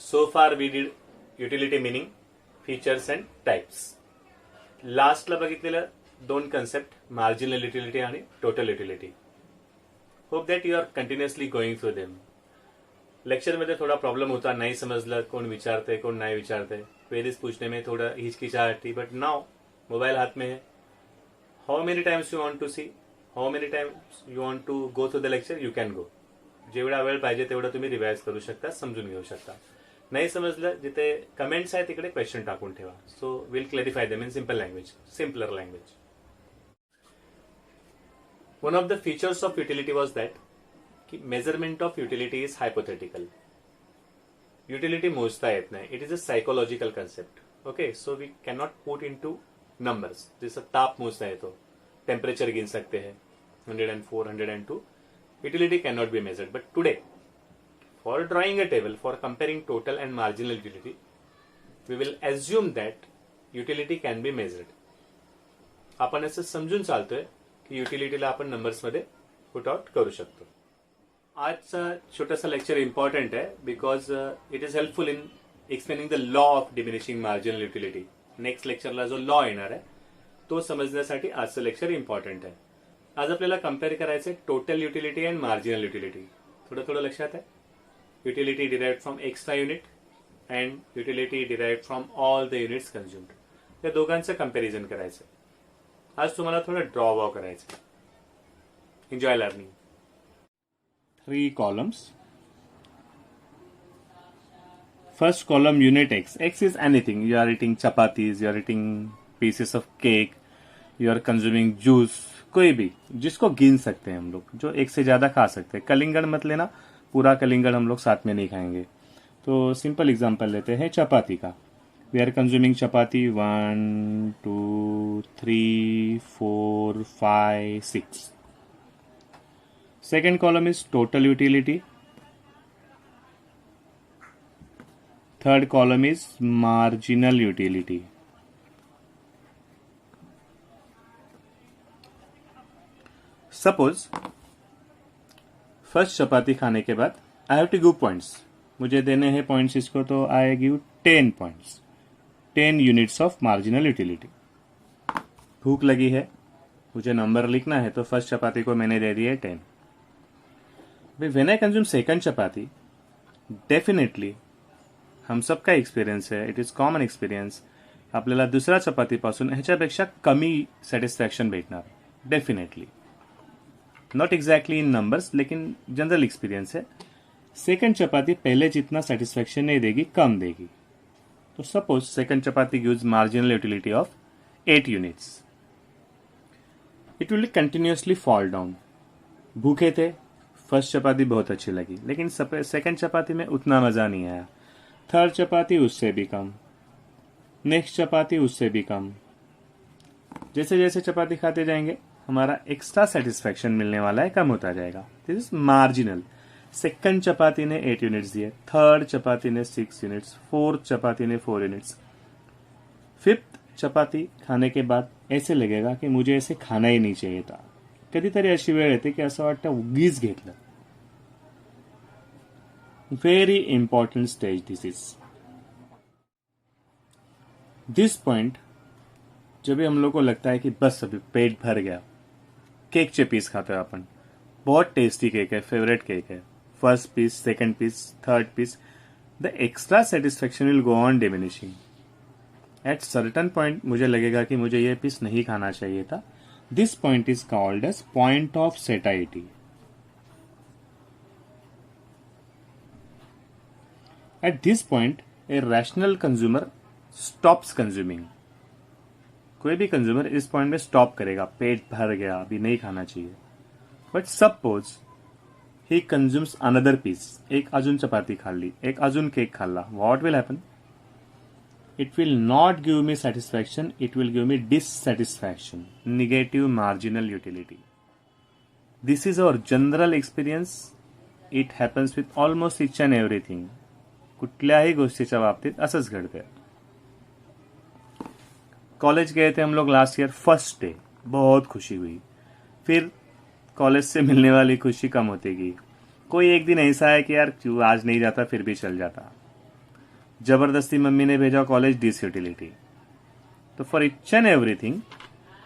So far we did utility meaning, features and types. लास्टला बघितलेलं दोन कन्सेप्ट, मार्जिनल युटिलिटी आणि total utility. Hope that you are continuously going through them. लेक्चरमध्ये थोड़ा problem होता, नहीं समझलं, कौन विचारते कौन नहीं विचारते, क्वेरीज पूछने में थोड़ा हिचकिचाहट थी. बट नाउ मोबाइल हाथ में है. How many times you want to see, how many times you want to go through the lecture, you can go. जेवढा वेळ पाहिजे तेवढं तुम्ही रिवाइज करू शकता, समजून घेऊ शकता. नाही समजलं, जिथे कमेंट्स आहे तिकडे क्वेश्चन टाकून ठेवा. So will clarify them in simple language, simpler language. One of the features of utility was that की measurement of utility is hypothetical. Utility मोजता येत नाही. It is a psychological concept. Okay, so we cannot put into numbers. जसं ताप मोजता येतो, temperature गिन सकते हैं, 104, 102. Utility cannot be measured. But today, for drawing a table for comparing total and marginal utility, we will assume that utility can be measured. आपण असं समजून चालतोय की युटिलिटीला आपण नंबर्समध्ये पुट आउट करू शकतो. आजचा छोटासा लेक्चर इम्पॉर्टंट आहे because it is helpful in explaining the law of diminishing marginal utility. Next लेक्चरला जो लॉ येणार आहे तो समजण्यासाठी आजचं लेक्चर इम्पॉर्टंट आहे. आज आपल्याला कम्पेअर करायचं total utility and marginal utility. थोडं थोडं लक्षात आहे. Utility derived from extra unit and utility derived from all the units consumed. या दोघांचं कम्पॅरिझन करायचं. आज तुम्हाला थोडं ड्रॉ वॉ करायचं. Enjoy learning. 3 columns. First column unit x. X is anything. You are eating chapatis, you are eating pieces of cake, you are consuming juice. कोई भी जिसको गिन सकते हैं हम लोग, जो एक से ज्यादा खा सकते हैं. कलिंगड़ मत लेना, पूरा कलिंगड़ हम लोग साथ में नहीं खाएंगे. तो सिंपल एग्जांपल लेते हैं चपाती का. We are consuming chapati 1 2 3 4 5 6. Second column is total utility. Third column is marginal utility. Suppose first चपाती खाने के बाद I have to give points. मुझे देने हैं पॉइंट्स इसको, तो I give 10 points, 10 units of marginal utility. भूख लगी है, मुझे नंबर लिखना है, तो फर्स्ट चपाती को मैंने दे दिया 10. When I consume second chapati, definitely हम सबका एक्सपिरियन्स है, इट इज कॉमन एक्सपिरियन्स, आपल्याला दुसऱ्या चपातीपासून ह्याच्यापेक्षा कमी सॅटिस्फॅक्शन भेटणार. Definitely not exactly in numbers, लेकिन जनरल एक्सपीरियंस है. सेकंड चपाती पहले जितना सेटिस्फैक्शन नहीं देगी, कम देगी. तो suppose second chapati gives marginal utility of 8 units. It will continuously fall down. भूखे थे, फर्स्ट चपाती बहुत अच्छी लगी, लेकिन सेकंड चपाती में उतना मजा नहीं आया. थर्ड चपाती उससे भी कम, नेक्स्ट चपाती उससे भी कम. जैसे जैसे चपाती खाते जाएंगे हमारा एक्स्ट्रा सेटिस्फैक्शन मिलने वाला है, कम होता जाएगा. This is marginal. सेकंड चपाती ने 8 यूनिट्स दिए, थर्ड चपाती ने 6 यूनिट्स, फोर्थ चपाती ने 4 यूनिट्स. फिफ्थ चपाती खाने के बाद ऐसे लगेगा की मुझे ऐसे खाना ही नहीं चाहिए था. कधीतरी अशी वेळ येते की असं वाटतं उगीच घेतलं. Very important stage this is. This point जब भी हम लोग को लगता है कि बस अभी पेट भर गया, केकचे पीस खाते हैं अपन, बहुत टेस्टी केक है, फेवरेट केक है, first piece, second piece, third piece, the extra satisfaction will go on diminishing. At certain point मुझे लगेगा कि मुझे ये पीस नहीं खाना चाहिए था. This point is called as point of satiety. At this point a rational consumer stops consuming. कोई भी कंज्यूमर इस पॉइंट में स्टॉप करेगा, पेट भर गया, अभी नहीं खाना चाहिए. But suppose he consumes another piece, एक अजून चपाती खाल्ली, एक अजून केक खाल्ला, what will happen? It will not give me satisfaction, it will give me dissatisfaction, negative marginal utility. This is our general experience. It happens with almost each and everything. कुठल्याही गोष्टीच्या बाबतीत असंच घडतंय. कॉलेज गए थे हम लोग लास्ट ईयर, फर्स्ट डे बहुत खुशी हुई, फिर कॉलेज से मिलने वाली खुशी कम होती गई. कोई एक दिन ऐसा है कि यार क्यों आज नहीं जाता, फिर भी चल जाता. जबरदस्ती मम्मी ने भेजा कॉलेज, दिस यूटिलिटी। तो for each and everything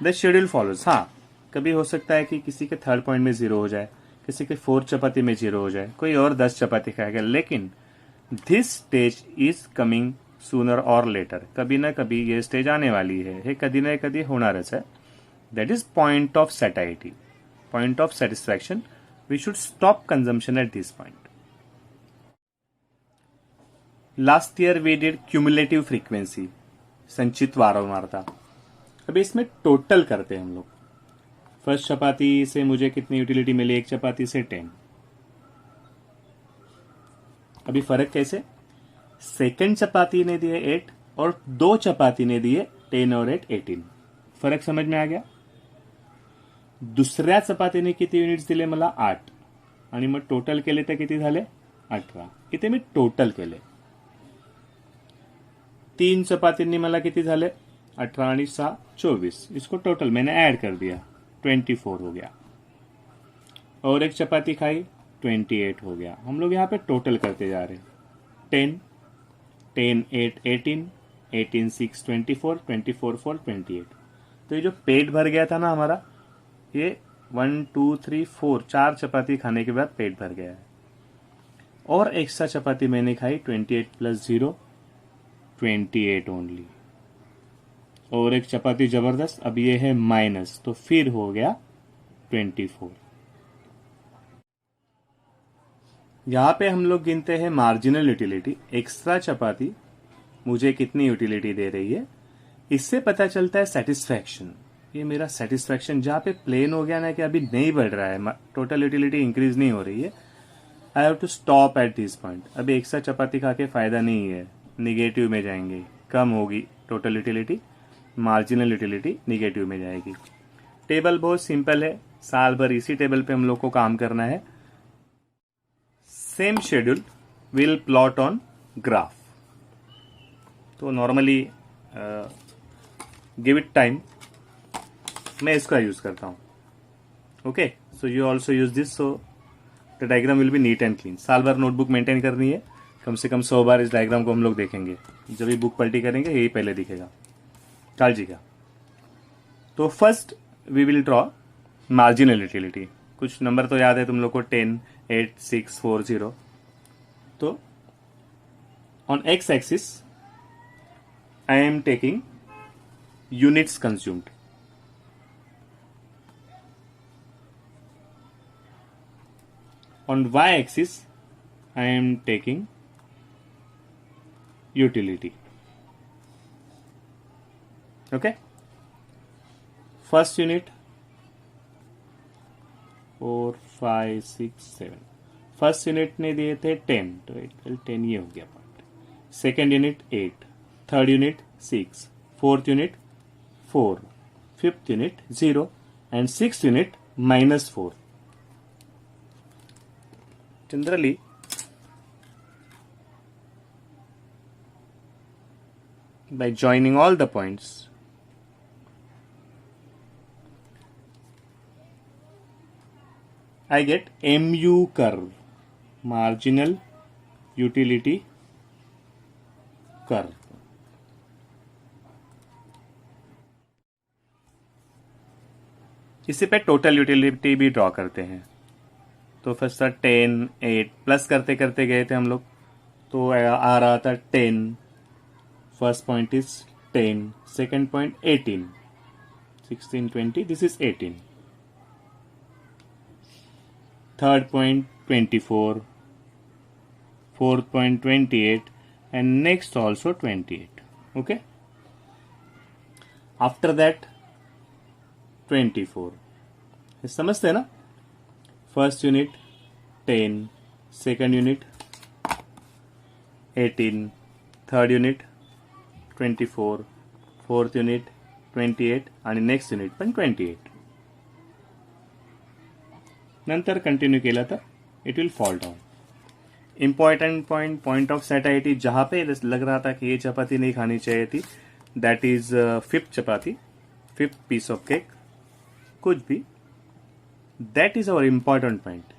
the schedule follows. हाँ, कभी हो सकता है कि किसी के थर्ड पॉइंट में 0 हो जाए, किसी के 4 चपाती में 0 हो जाए, कोई और 10 चपाती खाएगा, लेकिन this stage is coming sooner और लेटर। कभी ना कभी ये स्टेज आने वाली है कभी ना कभी होणारच है। That is point of satisfaction, point of satisfaction. We should stop consumption at this point. Last year we did cumulative frequency, संचित वारंवारता। अभी इसमें टोटल करते हैं हम लोग। फर्स्ट चपाती से मुझे कितनी यूटिलिटी मिली, एक चपाती से 10। अभी फर्क कैसे, सेकंड चपाती ने दिए 8 और 2 चपाती ने दिए 10 और 8 18। फरक समझ में आ गया। दुसऱ्या चपातीने किती युनिट्स दिले मला, 8, आणि मग टोटल केले तर किती झाले, 18। इथे मी टोटल केले। 3 चपातींनी मला किती झाले, 18 आणि 6 24। इसको टोटल मैंने ऐड कर दिया, 24 हो गया। और एक चपाती खाई, 28 हो गया। हम लोग यहाँ पे टोटल करते जा रहे हैं। 10 10 8 18, 18 6 24, 24 4 28। तो ये जो पेट भर गया था ना हमारा, ये 1 2 3 4 4 चपाती खाने के बाद पेट भर गया है। और एक्स्ट्रा चपाती मैंने खाई, 28 प्लस 0 28 ओनली। और एक चपाती जबरदस्त, अब ये है माइनस, तो फिर हो गया 24। यहां पे हम लोग गिनते हैं मार्जिनल यूटिलिटी। एक्स्ट्रा चपाती मुझे कितनी यूटिलिटी दे रही है, इससे पता चलता है सेटिस्फैक्शन। ये मेरा सेटिस्फैक्शन जहां पे प्लेन हो गया ना कि अभी नहीं बढ़ रहा है, टोटल यूटिलिटी इंक्रीज नहीं हो रही है, I have to stop at this point. अभी एक्स्ट्रा चपाती खा के फायदा नहीं है, निगेटिव में जाएंगे, कम होगी total utility, marginal utility negative में जाएगी। टेबल बहुत सिंपल है, साल भर इसी टेबल पे हम लोग को काम करना है। Same schedule will plot on graph. तो नॉर्मली गिव इट टाइम, मैं इसका यूज करता हूँ। Okay, so you also use this, so the diagram will be neat and clean. साल भर नोटबुक मेंटेन करनी है, कम से कम 100 बार इस डायग्राम को हम लोग देखेंगे। जब भी बुक पलटी करेंगे यही पहले दिखेगा, कालजी का। तो first we will draw marginal utility. कुछ नंबर तो याद है तुम लोग को, 10 8 6 4 0। तो on x axis I am taking units consumed, on y-axis I am taking utility. Okay, first unit 4 5 6 7। First unit ने दिए थे 10, तो 10 ये हो गया point. Second unit 8, third unit 6, fourth unit 4, fifth unit 0 and sixth unit -4। Generally, by joining all the points, I get MU curve, marginal utility curve. इसी पे total utility भी ड्रॉ करते हैं। तो फर्स्ट था 10 8, प्लस करते करते गए थे हम लोग, तो आ रहा था 10। First point is 10, second point 18, 16 20, this is 18। Third point 24, fourth point 28 and next also 28। Okay, after that 24। समझते हैं ना? First unit 10, second unit 18, third unit 24, fourth unit 28 आणि नेक्स्ट युनिट पण 28। नंतर कंटिन्यू केला तर it will fall down. Important point of satisfaction, जहां पे लग रहा था कि ये चपाती नहीं खानी चाहिए थी, that is fifth chapati, fifth piece of cake, कुछ भी, that is our important point.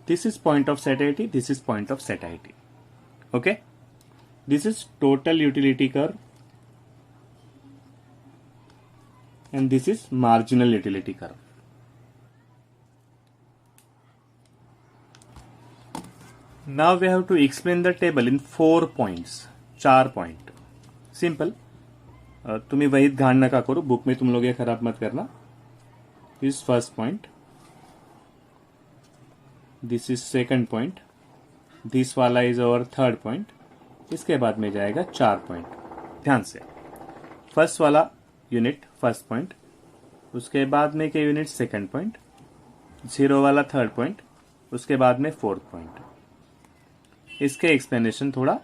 This is point of satiety, this is point of satiety. Okay, this is total utility curve and this is marginal utility curve. Now we have to explain the table in 4 points, 4 point. Simple. तुम्ही वहीत घाण नका करू, book में तुम लोग ये खराब मत करना. This is first point. This is second point. This वाला is our third point. इसके बाद में जाएगा 4 पॉइंट. ध्यान से. फर्स्ट वाला यूनिट फर्स्ट पॉइंट, उसके बाद में के यूनिट सेकंड पॉइंट, 0 वाला थर्ड पॉइंट, उसके बाद में फोर्थ पॉइंट. इसके एक्सप्लेनेशन थोड़ा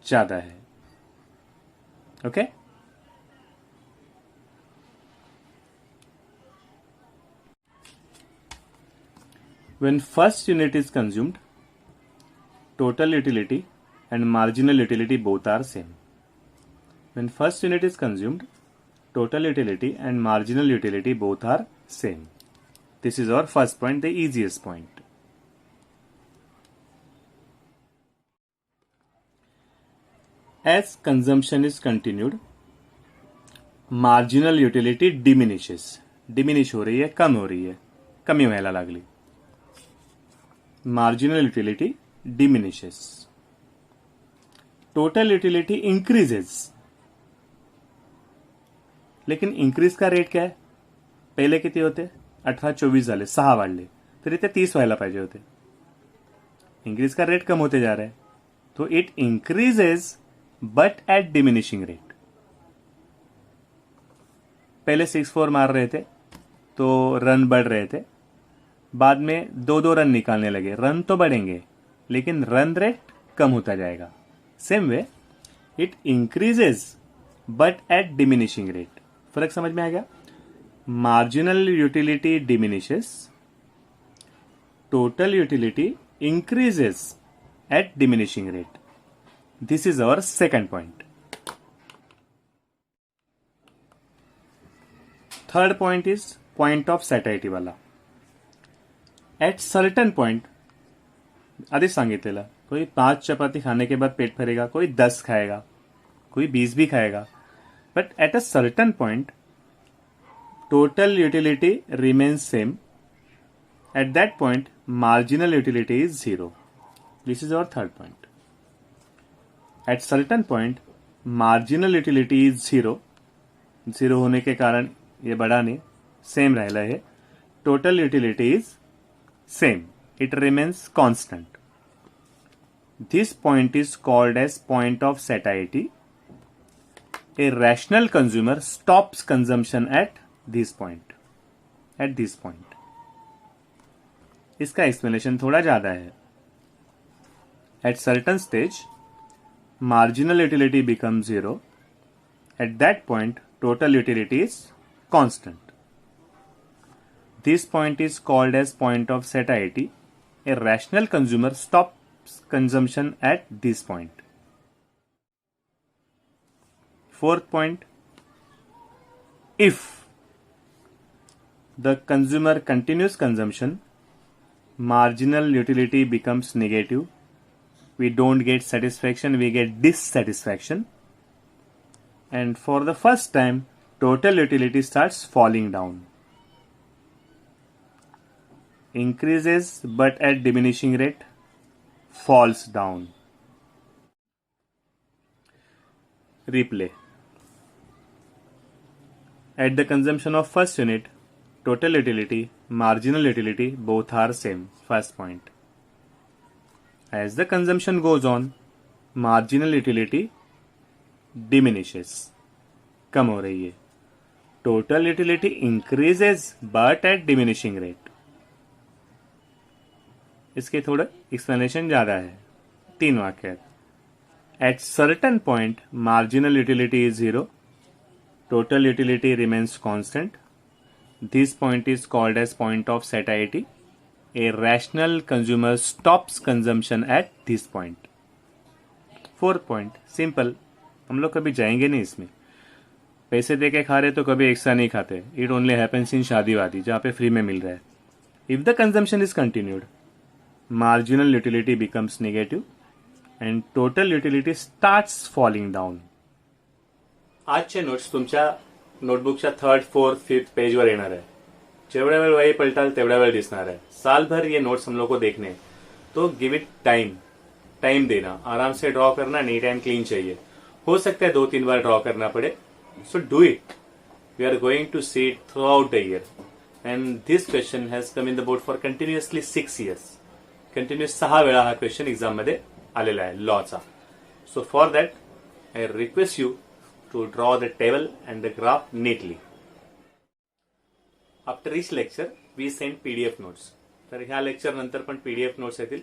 ज्यादा है. Okay When first unit is consumed, total utility and marginal utility both are same. When first unit is consumed, total utility and marginal utility both are same. This is our first point, the easiest point. As consumption is continued, marginal utility diminishes. Diminish हो रही है, कम हो रही है, कमी व्हायला लागली. Marginal utility diminishes. Total utility increases. लेकिन इंक्रीज का रेट क्या आहे? पहिले किती होते? 18-24 झाले, 6 वाढले, तरी ते 30 व्हायला पाहिजे होते. इंक्रीज का रेट कम होते जा रहा है, तो it increases but at diminishing rate. पहले 6-4 मार रहे थे तो रन बढ़ रहे थे, बाद में 2-2 रन निकालने लगे. रन तो बढ़ेंगे लेकिन रन रेट कम होता जाएगा. Same way it increases but at diminishing rate. फर्क समझ में आ गया? Marginal utility diminishes, total utility increases at diminishing rate. This is our second point. Third point is point of satiety वाला. एट सर्टन पॉइंट आधीच सांगितलेलं, कोई 5 चपाती खाने के बाद पेट भरेगा, कोई 10 खाएगा, कोई 20 भी खाएगा. But at a certain point total utility remains same. At that point marginal utility is 0. This is our third point. Eight certain point marginal utility is 0. 0 होने के कारण ये बढ़ा नहीं, सेम राहिला है. Total utility is same, it remains constant. This point is called as point of satiety. A rational consumer stops consumption at this point. At this point. इसका explanation थोड़ा ज्यादा है. At certain stage, marginal utility becomes 0. At that point, total utility is constant. This point is called as point of satiety. A rational consumer stops consumption at this point. Fourth point, if the consumer continues consumption, marginal utility becomes negative. We don't get satisfaction, we get dissatisfaction. And for the first time, total utility starts falling down. Increases but at diminishing rate, falls down. Replay. At the consumption of first unit, total utility, marginal utility both are same. First point. As the consumption goes on, marginal utility diminishes. कम हो रही है. Total utility increases but at diminishing rate. इसके थोड़ा explanation ज्यादा है. 3 वाक्य. At certain point marginal utility is 0. Total utility remains constant. This point is called as point of satiety. A rational consumer stops consumption at this point. Fourth point simple, हम लोग कभी जाएंगे नहीं इसमें. पैसे दे के खा रहे तो कभी एक्स्ट्रा नहीं खाते. इट ओनली हैपेंस इन शादी वादी जहां पे फ्री में मिल रहा है. If the consumption is continued, marginal utility becomes negative and total utility starts falling down. आजचे नोट्स तुमच्या नोटबुकच्या 3rd, 4th, 5th पेजवर येणार आहे. जेवढ्या वेळ वही पलटाल तेवढ्या वेळ दिसणार है. साल भर ये नोट्स हम लोग को देखने, तो गिव इट टाइम देना, आराम से ड्रॉ करना, नीट एंड क्लीन चाहिए. हो सकता है 2-3 बार ड्रॉ करना पड़े, so do it. We are going to see it throughout the year and this question has come in the board for continuously 6 years. Continuous 6 वेळा हा क्वेश्चन एक्झाम मध्ये आलेला आहे लॉचा. So for that I request you to draw the table and the graph neatly. After each lecture we send PDF notes. तर ह्या lecture नंतर पण पीडीएफ नोट्स येतील,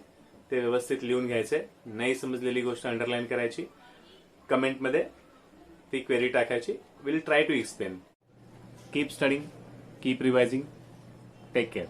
ते व्यवस्थित लिहून घ्यायचे. नाही समजलेली गोष्ट अंडरलाईन करायची, कमेंटमध्ये ती क्वेरी टाकायची. Will try to explain. Keep studying, keep revising. Take care.